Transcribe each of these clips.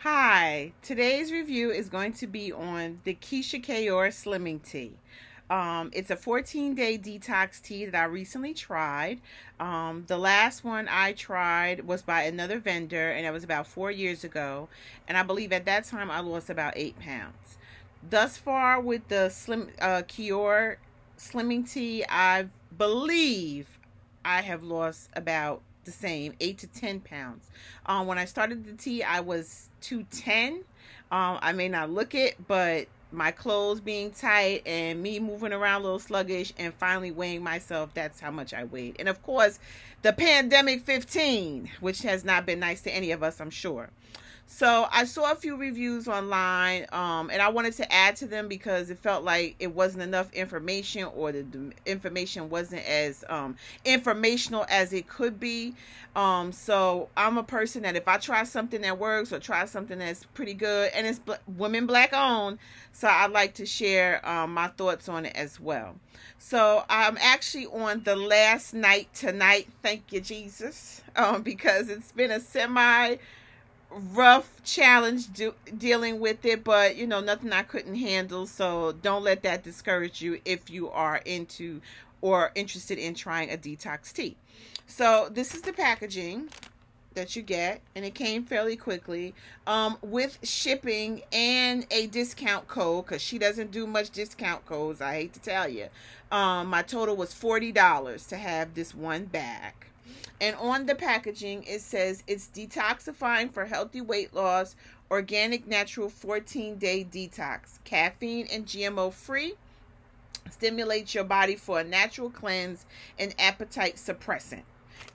Hi, today's review is going to be on the Keisha Kayor Slimming Tea. It's a 14-day detox tea that I recently tried. The last one I tried was by another vendor, and it was about 4 years ago. And I believe at that time I lost about 8 pounds. Thus far with the Kayor Slimming Tea, I believe I have lost about the same 8 to 10 pounds. When I started the tea, I was 210. I may not look it, but my clothes being tight and me moving around a little sluggish and finally weighing myself, that's how much I weighed. And of course, the pandemic 15, which has not been nice to any of us, I'm sure. So I saw a few reviews online, and I wanted to add to them because it felt like it wasn't enough information, or the information wasn't as informational as it could be. So I'm a person that if I try something that works or try something that's pretty good, and it's women black owned, so I'd like to share my thoughts on it as well. So I'm actually on the last night tonight, thank you Jesus, because it's been a rough challenge dealing with it, but you know, nothing I couldn't handle. So don't let that discourage you if you are into or interested in trying a detox tea. So this is the packaging that you get, and it came fairly quickly with shipping and a discount code, because she doesn't do much discount codes, I hate to tell you. My total was $40 to have this one bag. And on the packaging, it says it's detoxifying for healthy weight loss, organic, natural 14-day detox, caffeine and GMO free, stimulates your body for a natural cleanse and appetite suppressant.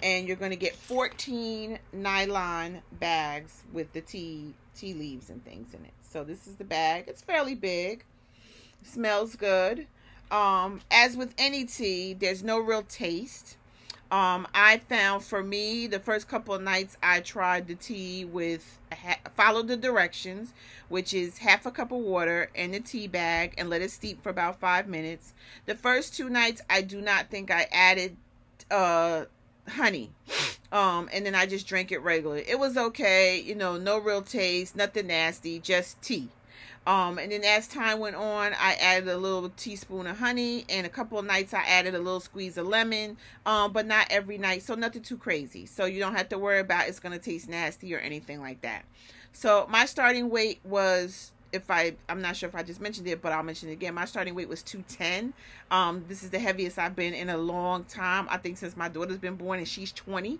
And you're going to get 14 nylon bags with the tea leaves and things in it. So this is the bag. It's fairly big. Smells good. As with any tea, there's no real taste. I found, for me, the first couple of nights I tried the tea with, followed the directions, which is half a cup of water in the tea bag and let it steep for about 5 minutes. The first 2 nights, I do not think I added honey. And then I just drank it regularly. It was okay, you know, no real taste, nothing nasty, just tea. And then as time went on, I added a little teaspoon of honey, and a couple of nights I added a little squeeze of lemon, but not every night, so nothing too crazy. So you don't have to worry about it's going to taste nasty or anything like that. So my starting weight was, I'm not sure if I just mentioned it, but I'll mention it again. My starting weight was 210. This is the heaviest I've been in a long time. I think since my daughter's been born, and she's 20.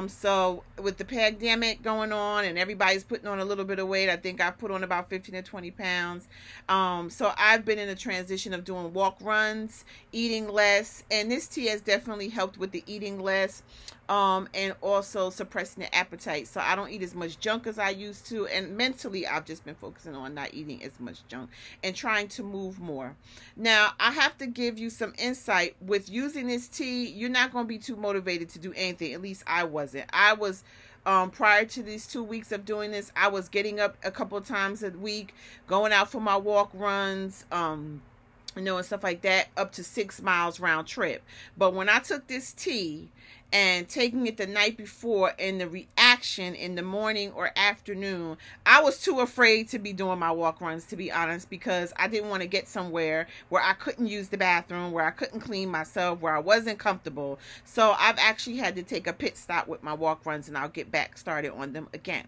So with the pandemic going on and everybody's putting on a little bit of weight, I think I put on about 15 to 20 pounds. So I've been in a transition of doing walk runs, eating less, and this tea has definitely helped with the eating less, and also suppressing the appetite. So I don't eat as much junk as I used to, and mentally I've just been focusing on not eating as much junk and trying to move more. Now I have to give you some insight. With using this tea, you're not going to be too motivated to do anything. At least I wasn't. I was, prior to these 2 weeks of doing this, I was getting up a couple of times a week, going out for my walk runs, you know, and stuff like that, up to 6 miles round trip. But when I took this tea and taking it the night before, and the reaction in the morning or afternoon, I was too afraid to be doing my walk runs, to be honest, because I didn't want to get somewhere where I couldn't use the bathroom, where I couldn't clean myself, where I wasn't comfortable. So I've actually had to take a pit stop with my walk runs, and I'll get back started on them again.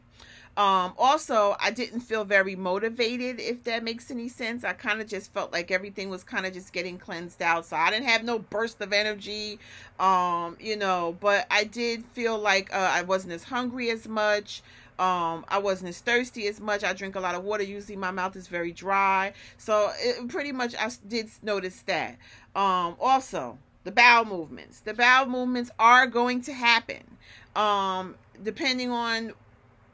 Also, I didn't feel very motivated, if that makes any sense. I kind of just felt like everything was kind of just getting cleansed out. So I didn't have no burst of energy, you know, but I did feel like I wasn't as hungry as much. I wasn't as thirsty as much. I drink a lot of water. Usually my mouth is very dry. So pretty much I did notice that. Also, the bowel movements. The bowel movements are going to happen. Depending on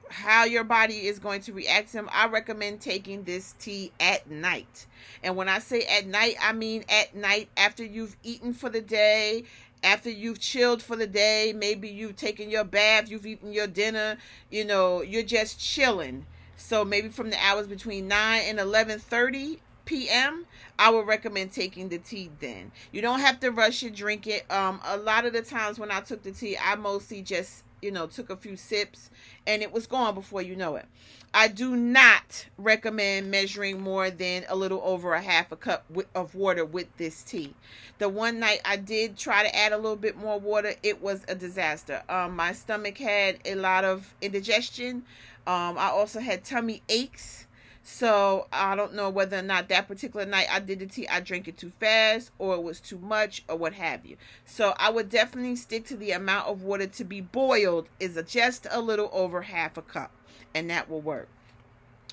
how your body is going to react to them, I recommend taking this tea at night. And when I say at night, I mean at night after you've eaten for the day, after you've chilled for the day. Maybe you've taken your bath, you've eaten your dinner, you know, you're just chilling. So maybe from the hours between 9 and 11:30 p.m., I would recommend taking the tea then. You don't have to rush it, drink it. A lot of the times when I took the tea, I mostly just took a few sips and it was gone before you know it. I do not recommend measuring more than a little over a half a cup of water with this tea. The one night I did try to add a little bit more water, it was a disaster. My stomach had a lot of indigestion. I also had tummy aches. So I don't know whether or not that particular night I did the tea, I drank it too fast or it was too much or what have you. So I would definitely stick to the amount of water to be boiled is just a little over half a cup, and that will work.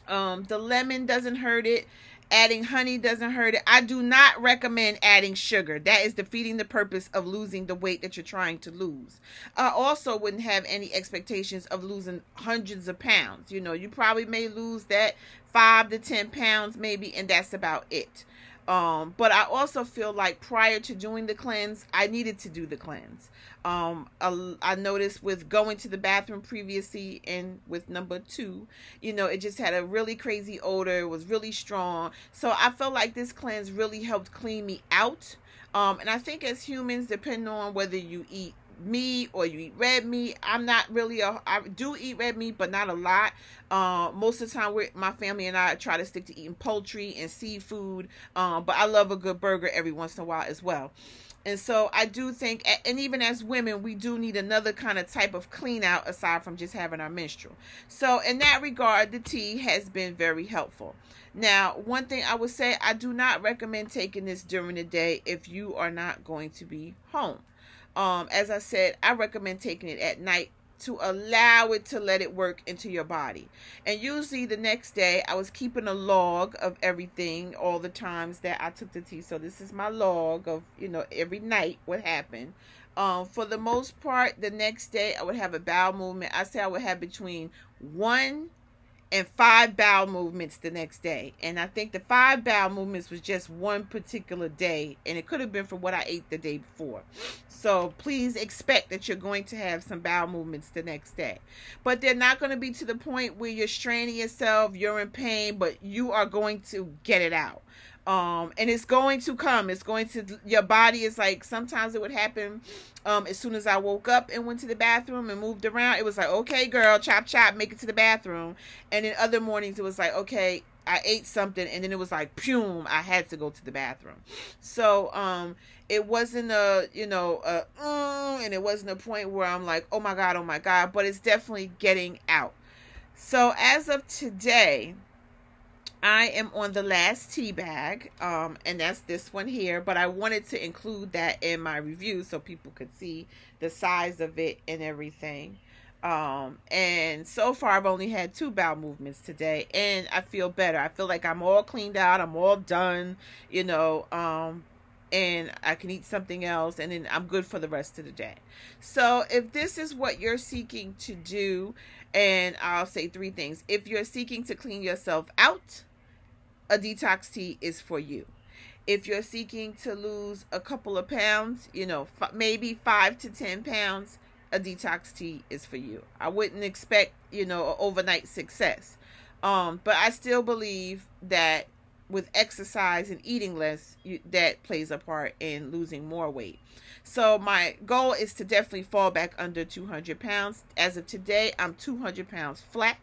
The lemon doesn't hurt it. Adding honey doesn't hurt it. I do not recommend adding sugar. That is defeating the purpose of losing the weight that you're trying to lose. I also wouldn't have any expectations of losing hundreds of pounds. You probably may lose that 5 to 10 pounds maybe, and that's about it. But I also feel like prior to doing the cleanse, I needed to do the cleanse. I noticed with going to the bathroom previously and with number 2, it just had a really crazy odor. It was really strong. So I felt like this cleanse really helped clean me out. And I think as humans, depending on whether you eat meat or you eat red meat, I do eat red meat, but not a lot. Most of the time my family and I try to stick to eating poultry and seafood, but I love a good burger every once in a while as well. And so I do think, and even as women, we do need another kind of type of clean out aside from just having our menstrual. So in that regard, the tea has been very helpful. Now, one thing I would say, I do not recommend taking this during the day if you are not going to be home. As I said, I recommend taking it at night to allow it to let it work into your body. And usually the next day, I was keeping a log of everything, all the times that I took the tea. So this is my log of, every night what happened. For the most part, the next day I would have a bowel movement. I say I would have between 1 and 5 bowel movements the next day. And I think the 5 bowel movements was just one particular day, and it could have been from what I ate the day before. So please expect that you're going to have some bowel movements the next day. But they're not going to be to the point where you're straining yourself, you're in pain, but you are going to get it out. And it's going to come. Your body is like, sometimes it would happen as soon as I woke up and went to the bathroom and moved around. It was like, okay, girl, chop, chop, make it to the bathroom. And in other mornings, it was like, okay, I ate something. And then it was like, boom, I had to go to the bathroom. So, it wasn't and it wasn't a point where I'm like, oh my God, but it's definitely getting out. So as of today, I am on the last tea bag, and that's this one here, but I wanted to include that in my review so people could see the size of it and everything. And so far I've only had 2 bowel movements today, and I feel better. I feel like I'm all cleaned out, I'm all done, and I can eat something else, and then I'm good for the rest of the day. So if this is what you're seeking to do, and I'll say 3 things. If you're seeking to clean yourself out, a detox tea is for you. If you're seeking to lose a couple of pounds, maybe 5 to 10 pounds, a detox tea is for you. I wouldn't expect, an overnight success. But I still believe that with exercise and eating less, that plays a part in losing more weight. So my goal is to definitely fall back under 200 pounds. As of today, I'm 200 pounds flat.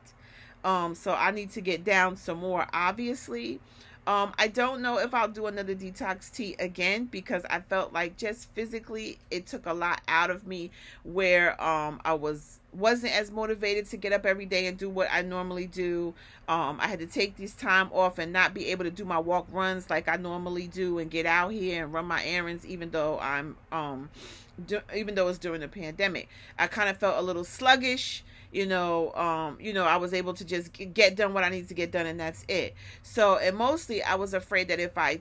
So I need to get down some more, obviously. I don't know if I'll do another detox tea again, because I felt like just physically it took a lot out of me, where I wasn't as motivated to get up every day and do what I normally do. I had to take this time off and not be able to do my walk runs like I normally do and get out here and run my errands, even though even though it's during the pandemic. I kind of felt a little sluggish. I was able to just get done what I need to get done, and that's it. So, and mostly I was afraid that if I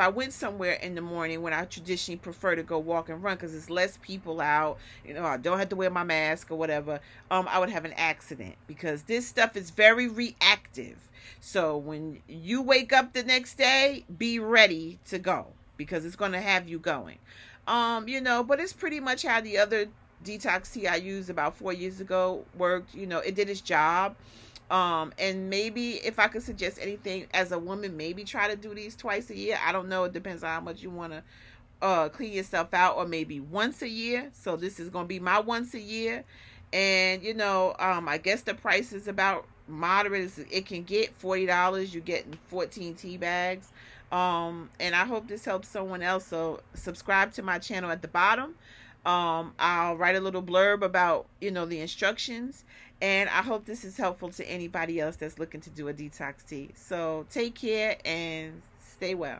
went somewhere in the morning when I traditionally prefer to go walk and run, because there's less people out, I don't have to wear my mask or whatever, I would have an accident, because this stuff is very reactive. So when you wake up the next day, be ready to go, because it's going to have you going. But it's pretty much how the other detox tea I used about 4 years ago worked. It did its job. And maybe if I could suggest anything as a woman, maybe try to do these twice a year. I don't know. It depends on how much you want to clean yourself out, or maybe once a year. So this is going to be my once a year. And you know, I guess the price is about moderate. It can get $40. You're getting 14 tea bags. And I hope this helps someone else. So subscribe to my channel at the bottom. I'll write a little blurb about, you know, the instructions, and I hope this is helpful to anybody else that's looking to do a detox tea. So take care and stay well.